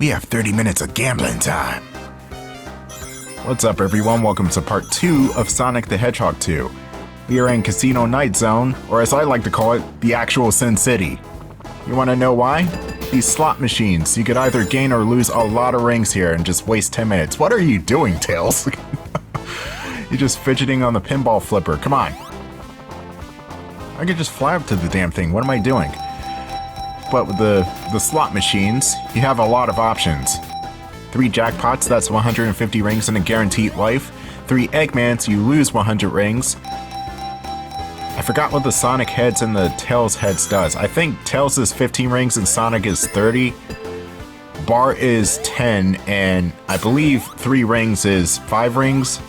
We have 30 minutes of gambling time. What's up, everyone? Welcome to part 2 of Sonic the Hedgehog 2. We are in Casino Night Zone, or as I like to call it, the actual Sin City. You want to know why? These slot machines. You could either gain or lose a lot of rings here and just waste 10 minutes. What are you doing, Tails? You're just fidgeting on the pinball flipper. Come on. I could just fly up to the damn thing. What am I doing? But with the slot machines, you have a lot of options. 3 jackpots, that's 150 rings and a guaranteed life. 3 Eggmans, you lose 100 rings. I forgot what the Sonic heads and the Tails heads does. I think Tails is 15 rings and Sonic is 30. Bar is 10, and I believe 3 rings is 5 rings.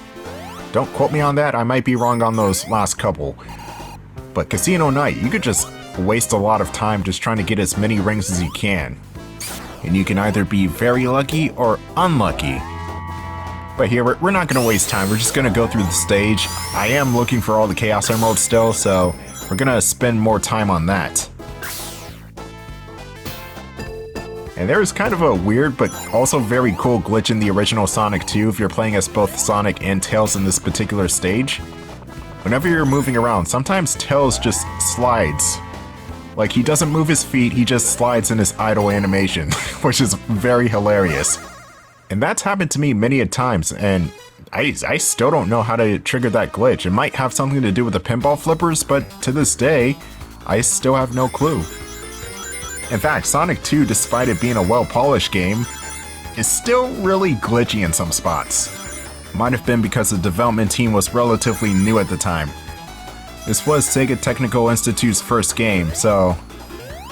Don't quote me on that, I might be wrong on those last couple. But Casino Night, you could just waste a lot of time just trying to get as many rings as you can. And you can either be very lucky or unlucky. But here, we're not going to waste time, we're just going to go through the stage. I am looking for all the Chaos Emeralds still, so we're going to spend more time on that. And there is kind of a weird but also very cool glitch in the original Sonic 2 if you're playing as both Sonic and Tails in this particular stage. Whenever you're moving around, sometimes Tails just slides. Like, he doesn't move his feet, he just slides in his idle animation, which is very hilarious. And that's happened to me many a times, and I still don't know how to trigger that glitch. It might have something to do with the pinball flippers, but to this day, I still have no clue. In fact, Sonic 2, despite it being a well-polished game, is still really glitchy in some spots. Might have been because the development team was relatively new at the time. This was Sega Technical Institute's first game, so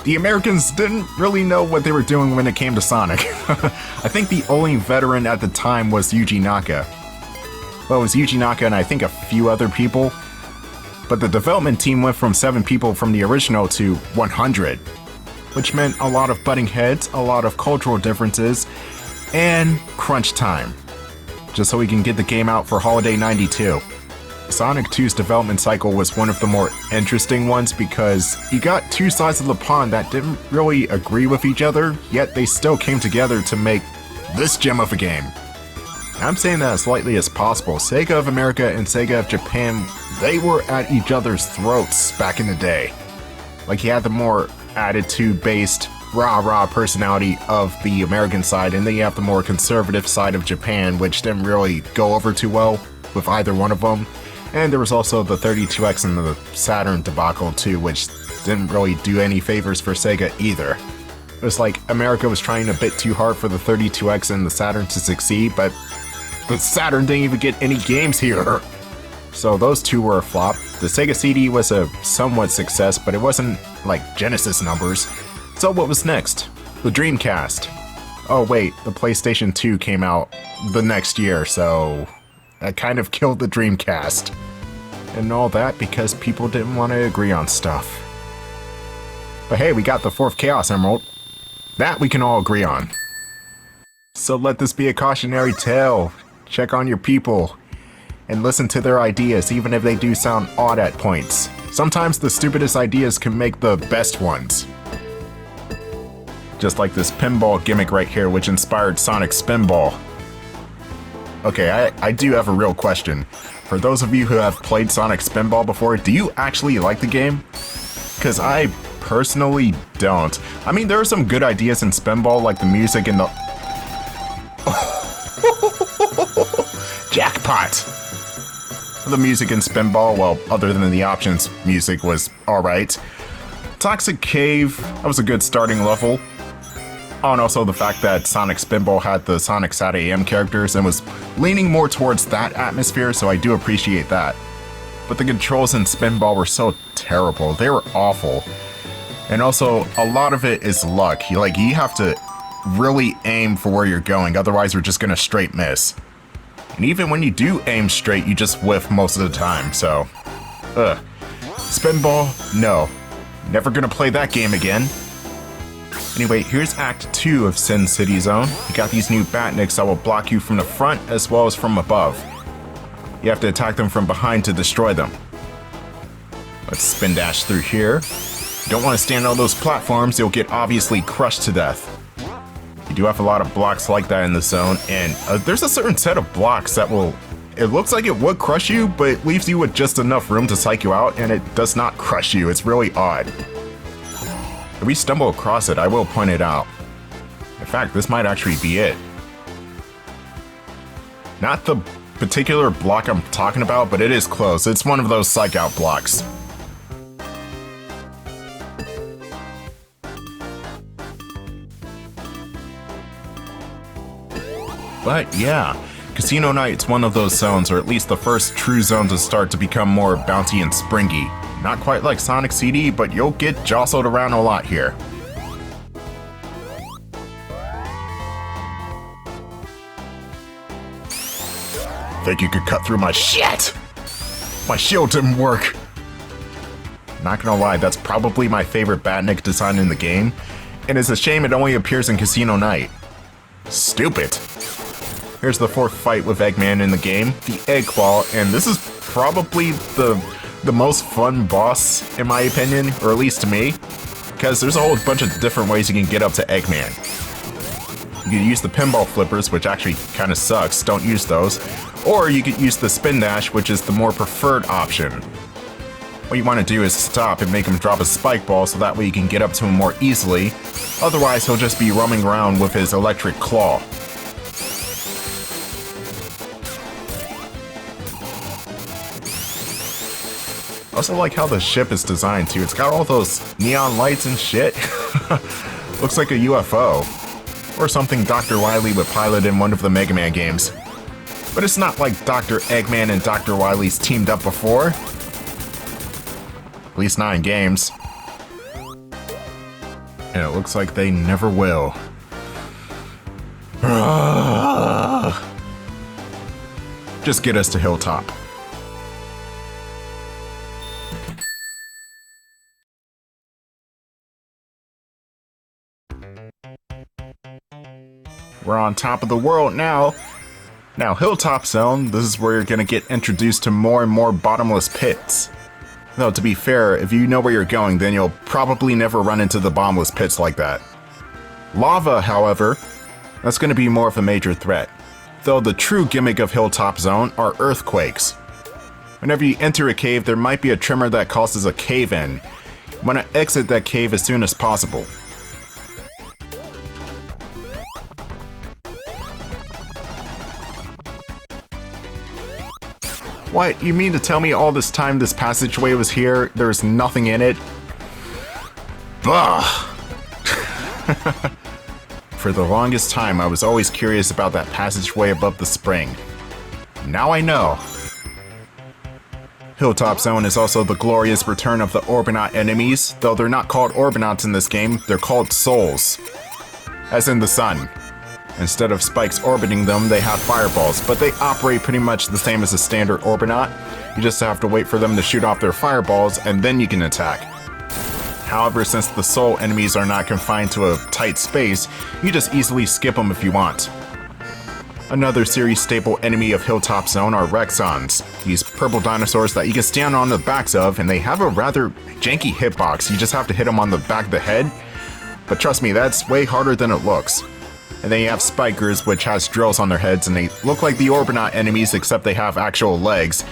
the Americans didn't really know what they were doing when it came to Sonic. I think the only veteran at the time was Yuji Naka. Well, it was Yuji Naka and I think a few other people, but the development team went from 7 people from the original to 100, which meant a lot of butting heads, a lot of cultural differences, and crunch time, just so we can get the game out for Holiday 92. Sonic 2's development cycle was one of the more interesting ones because you got 2 sides of the pond that didn't really agree with each other, yet they still came together to make this gem of a game. I'm saying that as lightly as possible. Sega of America and Sega of Japan, they were at each other's throats back in the day. Like, you had the more attitude-based, rah-rah personality of the American side, and then you have the more conservative side of Japan, which didn't really go over too well with either one of them. And there was also the 32X and the Saturn debacle too, which didn't really do any favors for Sega either. It was like America was trying a bit too hard for the 32X and the Saturn to succeed, but the Saturn didn't even get any games here. So those two were a flop. The Sega CD was a somewhat success, but it wasn't like Genesis numbers. So what was next? The Dreamcast. Oh wait, the PlayStation 2 came out the next year, so that kind of killed the Dreamcast. And all that because people didn't want to agree on stuff. But hey, we got the 4th Chaos Emerald. That we can all agree on. So let this be a cautionary tale. Check on your people and listen to their ideas, even if they do sound odd at points. Sometimes the stupidest ideas can make the best ones. Just like this pinball gimmick right here, which inspired Sonic Spinball. Okay, I do have a real question. For those of you who have played Sonic Spinball before, do you actually like the game? Because I personally don't. I mean, there are some good ideas in Spinball, like the music and the... Jackpot! The music in Spinball, well, other than the options, music was alright. Toxic Cave, that was a good starting level. Oh, and also the fact that Sonic Spinball had the Sonic Sat AM characters and was leaning more towards that atmosphere, so I do appreciate that. But the controls in Spinball were so terrible, they were awful. And also, a lot of it is luck. You have to really aim for where you're going, otherwise you're just gonna straight miss. And even when you do aim straight, you just whiff most of the time, so... Spinball, no. Never gonna play that game again. Anyway, here's Act 2 of Sin City Zone. You got these new Batniks that will block you from the front as well as from above. You have to attack them from behind to destroy them. Let's spin dash through here. You don't want to stand on those platforms, you'll get obviously crushed to death. You do have a lot of blocks like that in the zone, and there's a certain set of blocks that will... It looks like it would crush you, but it leaves you with just enough room to psych you out, and it does not crush you. It's really odd. If we stumble across it, I will point it out. In fact, this might actually be it. Not the particular block I'm talking about, but it is close. It's one of those psych out blocks. But yeah, Casino Night's one of those zones, or at least the first true zone to start to become more bouncy and springy. Not quite like Sonic CD, but you'll get jostled around a lot here. Think you could cut through my shit? My shield didn't work. Not gonna lie, that's probably my favorite Batnik design in the game, and it's a shame it only appears in Casino Night. Stupid. Here's the fourth fight with Eggman in the game, the Egg Claw, and this is probably the most fun boss, in my opinion, or at least to me, because there's a whole bunch of different ways you can get up to Eggman. You can use the pinball flippers, which actually kind of sucks, don't use those, or you could use the spin dash, which is the more preferred option. What you want to do is stop and make him drop a spike ball so that way you can get up to him more easily, otherwise he'll just be roaming around with his electric claw. I also like how the ship is designed too. It's got all those neon lights and shit. Looks like a UFO. Or something Dr. Wily would pilot in one of the Mega Man games. But it's not like Dr. Eggman and Dr. Wily's teamed up before. At least not in games. And it looks like they never will. Just get us to Hilltop. We're on top of the world now. Now, Hilltop Zone, this is where you're gonna get introduced to more and more bottomless pits. Though, to be fair, if you know where you're going, then you'll probably never run into the bottomless pits like that. Lava, however, that's gonna be more of a major threat. Though the true gimmick of Hilltop Zone are earthquakes. Whenever you enter a cave, there might be a tremor that causes a cave-in. You wanna exit that cave as soon as possible. What? You mean to tell me all this time this passageway was here, there's nothing in it? Bah! For the longest time, I was always curious about that passageway above the spring. Now I know. Hilltop Zone is also the glorious return of the Orbinaut enemies, though they're not called Orbinauts in this game, they're called souls. As in the sun. Instead of spikes orbiting them, they have fireballs, but they operate pretty much the same as a standard Orbinaut. You just have to wait for them to shoot off their fireballs, and then you can attack. However, since the soul enemies are not confined to a tight space, you just easily skip them if you want. Another series staple enemy of Hilltop Zone are Rexons, these purple dinosaurs that you can stand on the backs of, and they have a rather janky hitbox. You just have to hit them on the back of the head, but trust me, that's way harder than it looks. And then you have Spikers, which has drills on their heads, and they look like the Orbinaut enemies, except they have actual legs.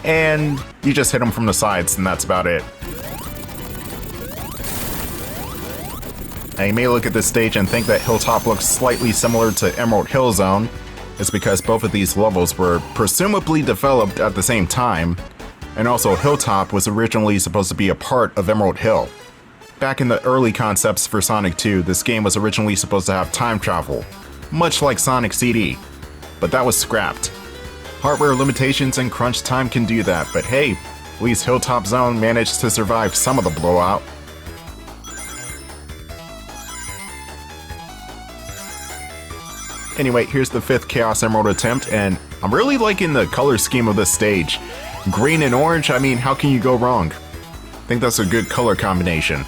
And you just hit them from the sides, and that's about it. Now you may look at this stage and think that Hilltop looks slightly similar to Emerald Hill Zone. It's because both of these levels were presumably developed at the same time, and also Hilltop was originally supposed to be a part of Emerald Hill. Back in the early concepts for Sonic 2, this game was originally supposed to have time travel, much like Sonic CD, but that was scrapped. Hardware limitations and crunch time can do that, but hey, at least Hilltop Zone managed to survive some of the blowout. Anyway, here's the 5th Chaos Emerald attempt, and I'm really liking the color scheme of this stage. Green and orange, I mean, how can you go wrong? I think that's a good color combination.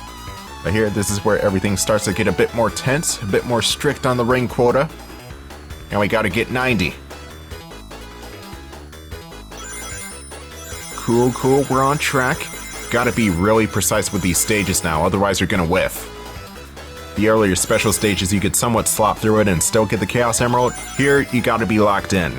But here, this is where everything starts to get a bit more tense, a bit more strict on the ring quota. And we gotta get 90. Cool, we're on track. Gotta be really precise with these stages now, otherwise you're gonna whiff. The earlier special stages you could somewhat slop through it and still get the Chaos Emerald. Here, you gotta be locked in.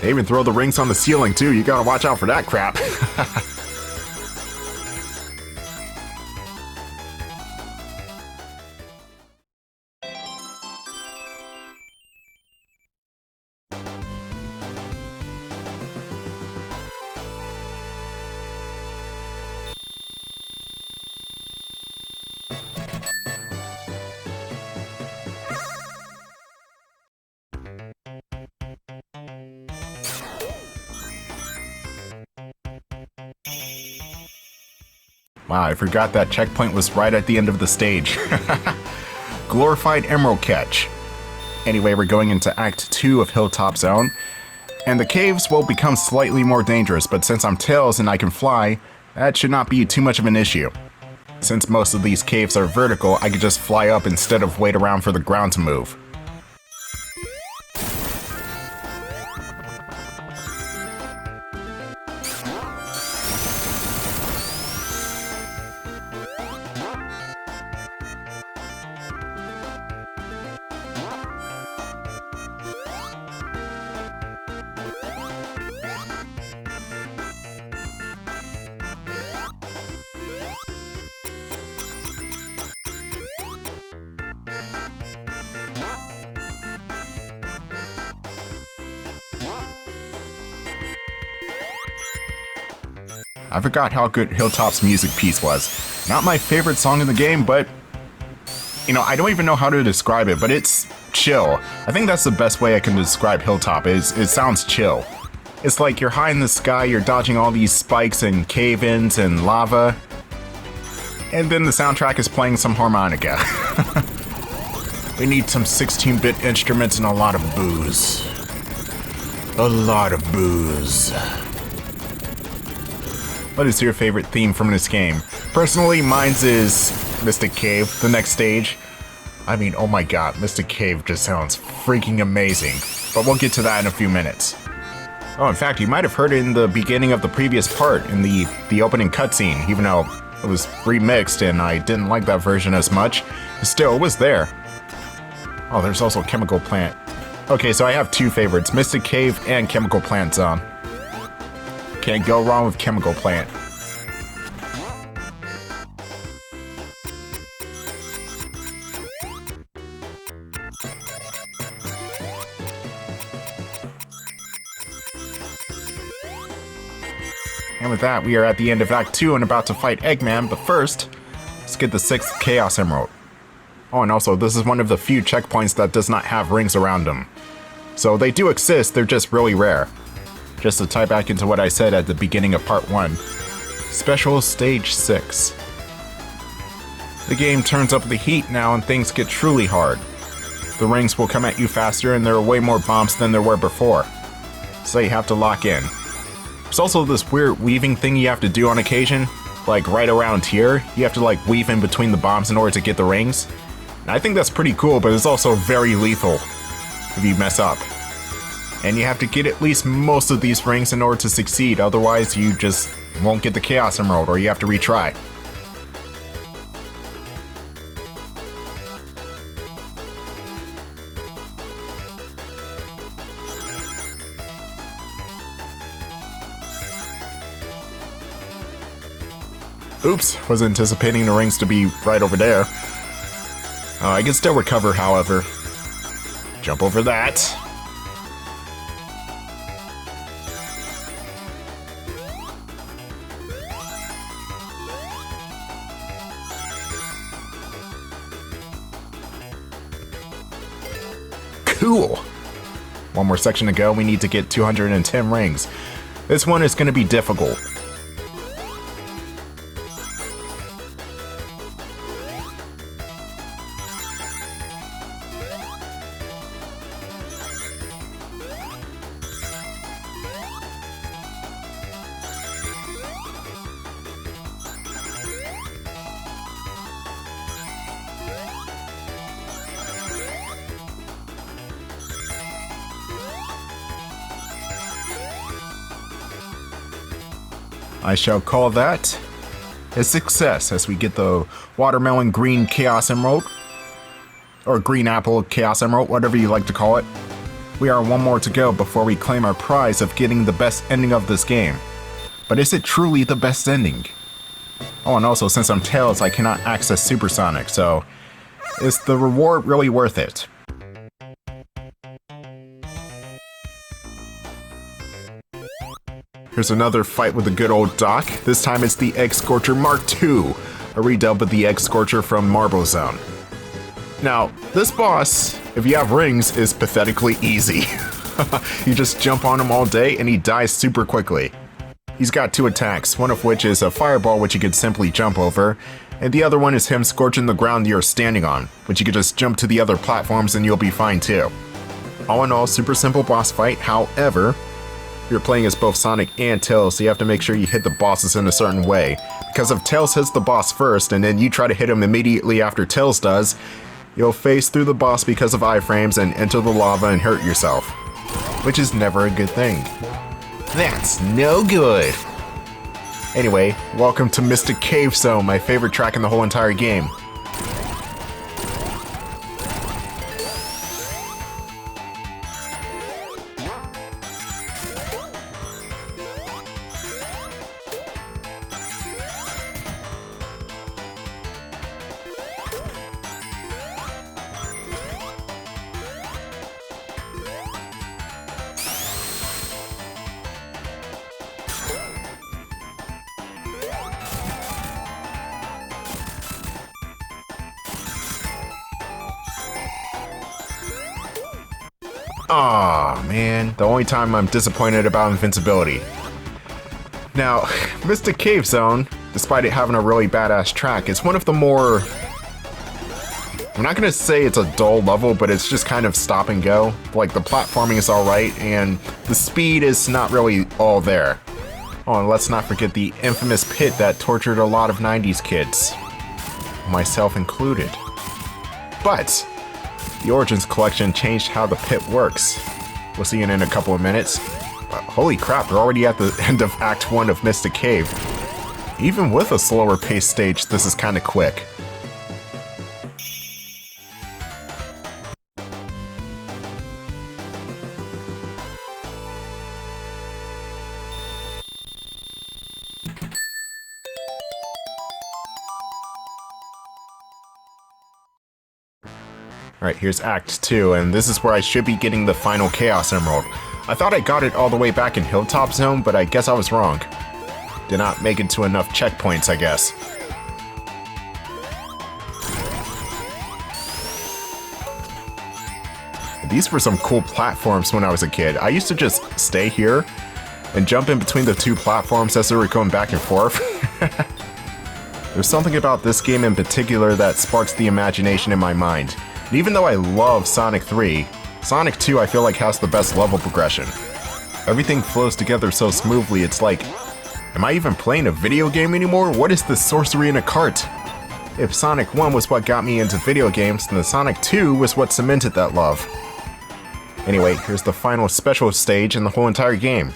They even throw the rings on the ceiling too, you gotta watch out for that crap. Wow, I forgot that checkpoint was right at the end of the stage. Glorified Emerald Catch. Anyway, we're going into Act 2 of Hilltop Zone, and the caves will become slightly more dangerous, but since I'm Tails and I can fly, that should not be too much of an issue. Since most of these caves are vertical, I could just fly up instead of wait around for the ground to move. I forgot how good Hilltop's music piece was. Not my favorite song in the game, but I don't even know how to describe it, but it's chill. I think that's the best way I can describe Hilltop, is it sounds chill. It's like you're high in the sky, you're dodging all these spikes and cave-ins and lava, and then the soundtrack is playing some harmonica. We need some 16-bit instruments and a lot of booze. A lot of booze. What is your favorite theme from this game? Personally, mine's is Mystic Cave, the next stage. I mean, oh my god, Mystic Cave just sounds freaking amazing. But we'll get to that in a few minutes. Oh, in fact, you might have heard it in the beginning of the previous part, in the opening cutscene, even though it was remixed and I didn't like that version as much. Still, it was there. Oh, there's also Chemical Plant. Okay, so I have two favorites, Mystic Cave and Chemical Plant Zone. Can't go wrong with Chemical Plant. And with that, we are at the end of Act 2 and about to fight Eggman, but first, let's get the 6th Chaos Emerald. Oh, and also, this is one of the few checkpoints that does not have rings around them. So they do exist, they're just really rare. Just to tie back into what I said at the beginning of Part 1. Special Stage 6. The game turns up the heat now and things get truly hard. The rings will come at you faster and there are way more bombs than there were before. So you have to lock in. There's also this weird weaving thing you have to do on occasion. Like right around here, you have to like weave in between the bombs in order to get the rings. And I think that's pretty cool, but it's also very lethal if you mess up. And you have to get at least most of these rings in order to succeed, otherwise you just won't get the Chaos Emerald or you have to retry. Oops, was anticipating the rings to be right over there. I can still recover, however. Jump over that. Cool! One more section to go, we need to get 210 rings. This one is going to be difficult. I shall call that a success as we get the watermelon green Chaos Emerald, or green apple Chaos Emerald, whatever you like to call it. We are one more to go before we claim our prize of getting the best ending of this game. But is it truly the best ending? Oh, and also since I'm Tails, I cannot access Supersonic, so is the reward really worth it? Here's another fight with the good old Doc. This time it's the Egg Scorcher Mark II, a redub of the Egg Scorcher from Marble Zone. Now, this boss, if you have rings, is pathetically easy. You just jump on him all day and he dies super quickly. He's got 2 attacks, one of which is a fireball which you could simply jump over, and the other one is him scorching the ground you're standing on, which you could just jump to the other platforms and you'll be fine too. All in all, super simple boss fight. However, you're playing as both Sonic and Tails, so you have to make sure you hit the bosses in a certain way. Because if Tails hits the boss first and then you try to hit him immediately after Tails does, you'll phase through the boss because of iframes and enter the lava and hurt yourself. Which is never a good thing. That's no good! Anyway, welcome to Mystic Cave Zone, my favorite track in the whole entire game. Aw, man, the only time I'm disappointed about invincibility. Now, Mystic Cave Zone, despite it having a really badass track, is one of the more... I'm not gonna say it's a dull level, but it's just kind of stop and go. Like, the platforming is alright, and the speed is not really all there. Oh, and let's not forget the infamous pit that tortured a lot of 90s kids. Myself included. But the Origins collection changed how the pit works. We'll see it in a couple of minutes. But holy crap, we're already at the end of Act 1 of Mystic Cave. Even with a slower paced stage, this is kinda quick. Alright, here's Act 2, and this is where I should be getting the final Chaos Emerald. I thought I got it all the way back in Hilltop Zone, but I guess I was wrong. Did not make it to enough checkpoints, I guess. These were some cool platforms when I was a kid. I used to just stay here and jump in between the 2 platforms as they were going back and forth. There's something about this game in particular that sparks the imagination in my mind. And even though I love Sonic 3, Sonic 2 I feel like has the best level progression. Everything flows together so smoothly, it's like, am I even playing a video game anymore? What is this sorcery in a cart? If Sonic 1 was what got me into video games, then the Sonic 2 was what cemented that love. Anyway, here's the final special stage in the whole entire game.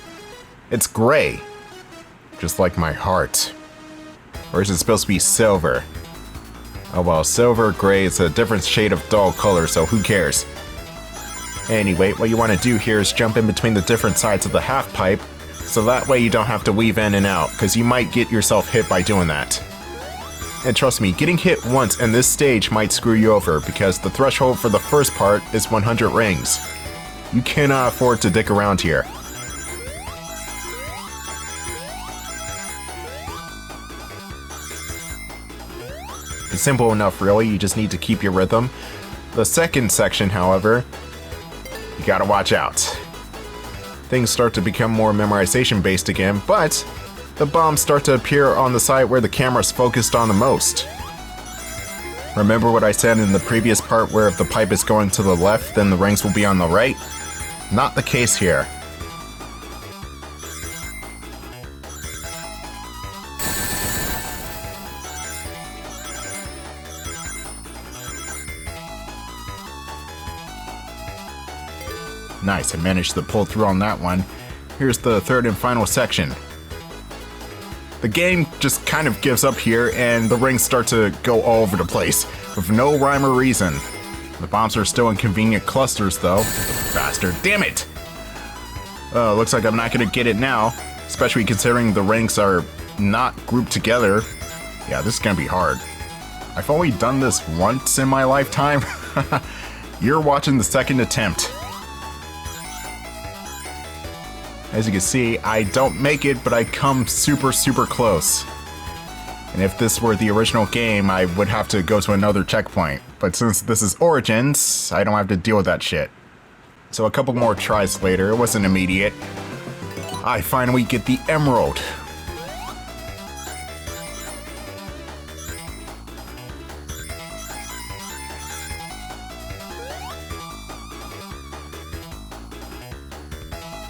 It's gray. Just like my heart. Or is it supposed to be silver? Oh well, silver, gray is a different shade of dull color, so who cares? Anyway, what you want to do here is jump in between the different sides of the half pipe, so that way you don't have to weave in and out, because you might get yourself hit by doing that. And trust me, getting hit once in this stage might screw you over, because the threshold for the first part is 100 rings. You cannot afford to dick around here. It's simple enough, really, you just need to keep your rhythm. The second section, however, you gotta watch out. Things start to become more memorization based again, but the bombs start to appear on the side where the camera's focused on the most. Remember what I said in the previous part where if the pipe is going to the left, then the rings will be on the right? Not the case here. Nice, I managed to pull through on that one. Here's the third and final section. The game just kind of gives up here, and the rings start to go all over the place, with no rhyme or reason. The bombs are still in convenient clusters, though. Bastard, damn it! Looks like I'm not gonna get it now, especially considering the rings are not grouped together. Yeah, this is gonna be hard. I've only done this once in my lifetime. You're watching the second attempt. As you can see, I don't make it, but I come super, super close. And if this were the original game, I would have to go to another checkpoint. But since this is Origins, I don't have to deal with that shit. So a couple more tries later, it wasn't immediate. I finally get the emerald.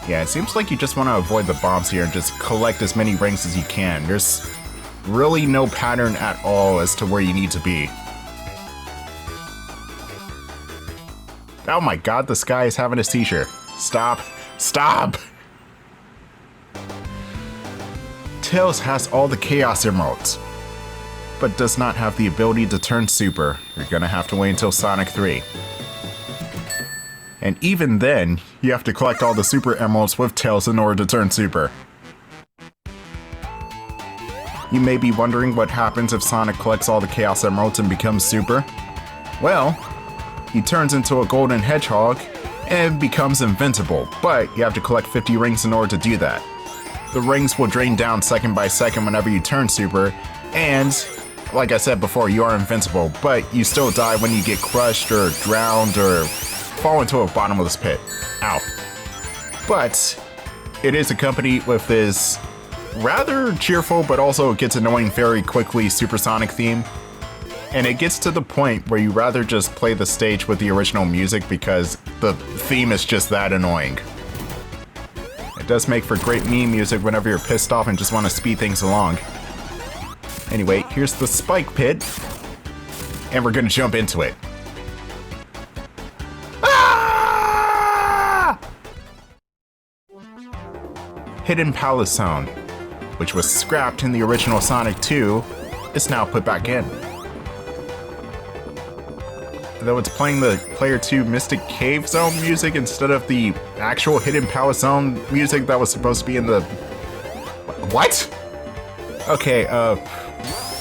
Yeah, it seems like you just want to avoid the bombs here and just collect as many rings as you can. There's really no pattern at all as to where you need to be. Oh my god, the sky is having a seizure. Stop. Stop! Tails has all the Chaos Emeralds, but does not have the ability to turn super. You're gonna have to wait until Sonic 3. And even then, you have to collect all the Super Emeralds with Tails in order to turn super. You may be wondering what happens if Sonic collects all the Chaos Emeralds and becomes super. Well, he turns into a golden hedgehog and becomes invincible, but you have to collect 50 rings in order to do that. The rings will drain down second by second whenever you turn super, and like I said before, you are invincible, but you still die when you get crushed or drowned or fall into the bottom of this pit. Ow. But it is accompanied with this rather cheerful but also gets annoying very quickly supersonic theme. And it gets to the point where you rather just play the stage with the original music because the theme is just that annoying. It does make for great meme music whenever you're pissed off and just want to speed things along. Anyway, here's the spike pit, and we're gonna jump into it. Hidden Palace Zone, which was scrapped in the original Sonic 2, is now put back in. Though it's playing the Player 2 Mystic Cave Zone music instead of the actual Hidden Palace Zone music that was supposed to be in the... What? Okay,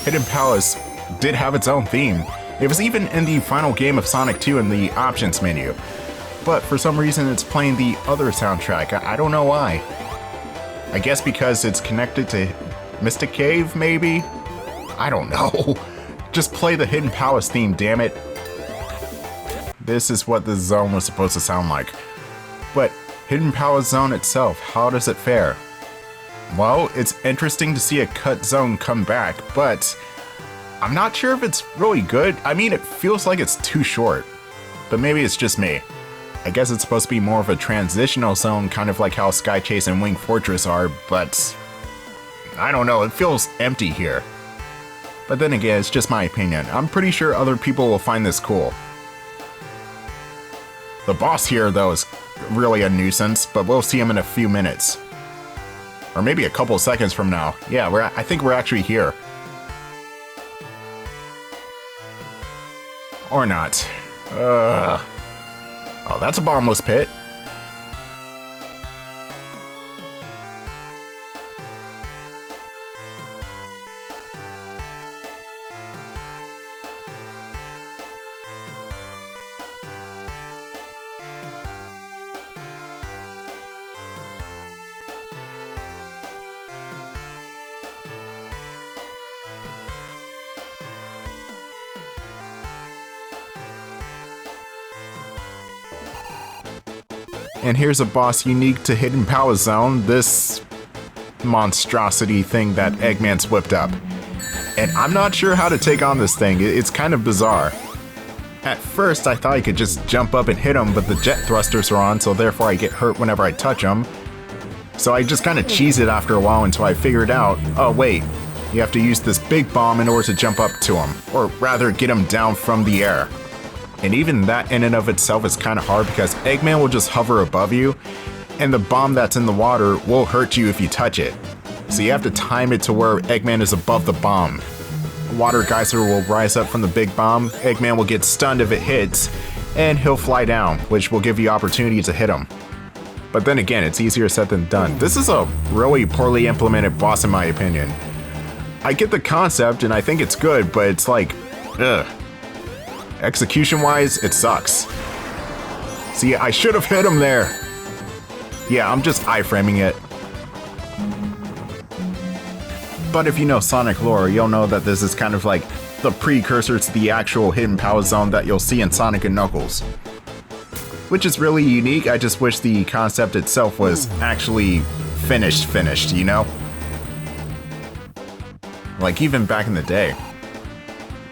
Hidden Palace did have its own theme. It was even in the final game of Sonic 2 in the options menu. But for some reason it's playing the other soundtrack. I don't know why. I guess because it's connected to Mystic Cave, maybe? I don't know. Just play the Hidden Palace theme, damn it. This is what this zone was supposed to sound like. But Hidden Palace Zone itself, how does it fare? Well, it's interesting to see a cut zone come back, but I'm not sure if it's really good. I mean, it feels like it's too short, but maybe it's just me. I guess it's supposed to be more of a transitional zone, kind of like how Sky Chase and Wing Fortress are, but I don't know, it feels empty here. But then again, it's just my opinion. I'm pretty sure other people will find this cool. The boss here, though, is really a nuisance, but we'll see him in a few minutes. Or maybe a couple seconds from now. Yeah, I think we're actually here. Or not. Oh, that's a bombless pit. And here's a boss unique to Hidden Palace Zone, this monstrosity thing that Eggman's whipped up. And I'm not sure how to take on this thing, it's kind of bizarre. At first I thought I could just jump up and hit him, but the jet thrusters are on, so therefore I get hurt whenever I touch him. So I just kind of cheese it after a while until I figured out, oh wait, you have to use this big bomb in order to jump up to him, or rather get him down from the air. And even that in and of itself is kind of hard because Eggman will just hover above you, and the bomb that's in the water will hurt you if you touch it. So you have to time it to where Eggman is above the bomb. A water geyser will rise up from the big bomb, Eggman will get stunned if it hits, and he'll fly down, which will give you opportunity to hit him. But then again, it's easier said than done. This is a really poorly implemented boss in my opinion. I get the concept and I think it's good, but it's like, ugh. Execution-wise, it sucks. See, I should have hit him there. Yeah, I'm just iframing it. But if you know Sonic lore, you'll know that this is kind of like the precursor to the actual hidden power zone that you'll see in Sonic and Knuckles. Which is really unique, I just wish the concept itself was actually finished, you know? Like even back in the day.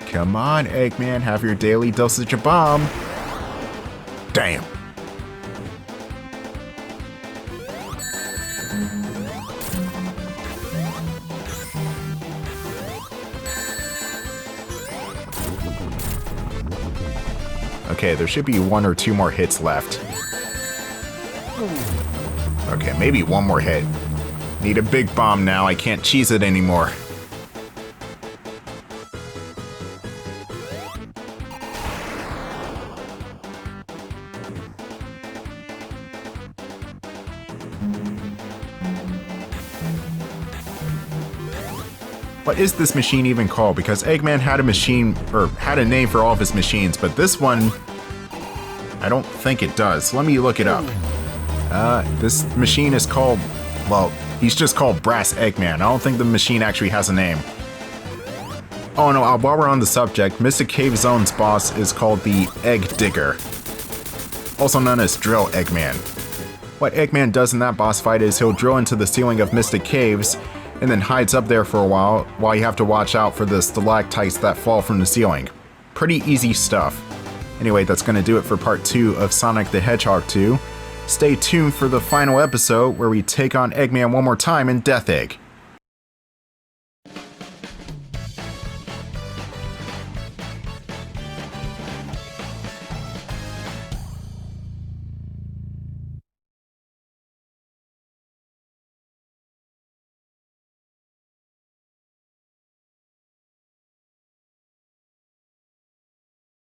Come on, Eggman, have your daily dosage of bomb. Damn. Okay, there should be 1 or 2 more hits left. Okay, maybe 1 more hit. Need a big bomb now, I can't cheese it anymore. What is this machine even called? Because Eggman had a machine, or had a name for all of his machines, but this one, I don't think it does. Let me look it up. This machine is called, well, he's just called Brass Eggman. I don't think the machine actually has a name. Oh no, while we're on the subject, Mystic Cave Zone's boss is called the Egg Digger, also known as Drill Eggman. What Eggman does in that boss fight is he'll drill into the ceiling of Mystic Caves, and then hides up there for a while you have to watch out for the stalactites that fall from the ceiling. Pretty easy stuff. Anyway, that's going to do it for part 2 of Sonic the Hedgehog 2. Stay tuned for the final episode where we take on Eggman one more time in Death Egg.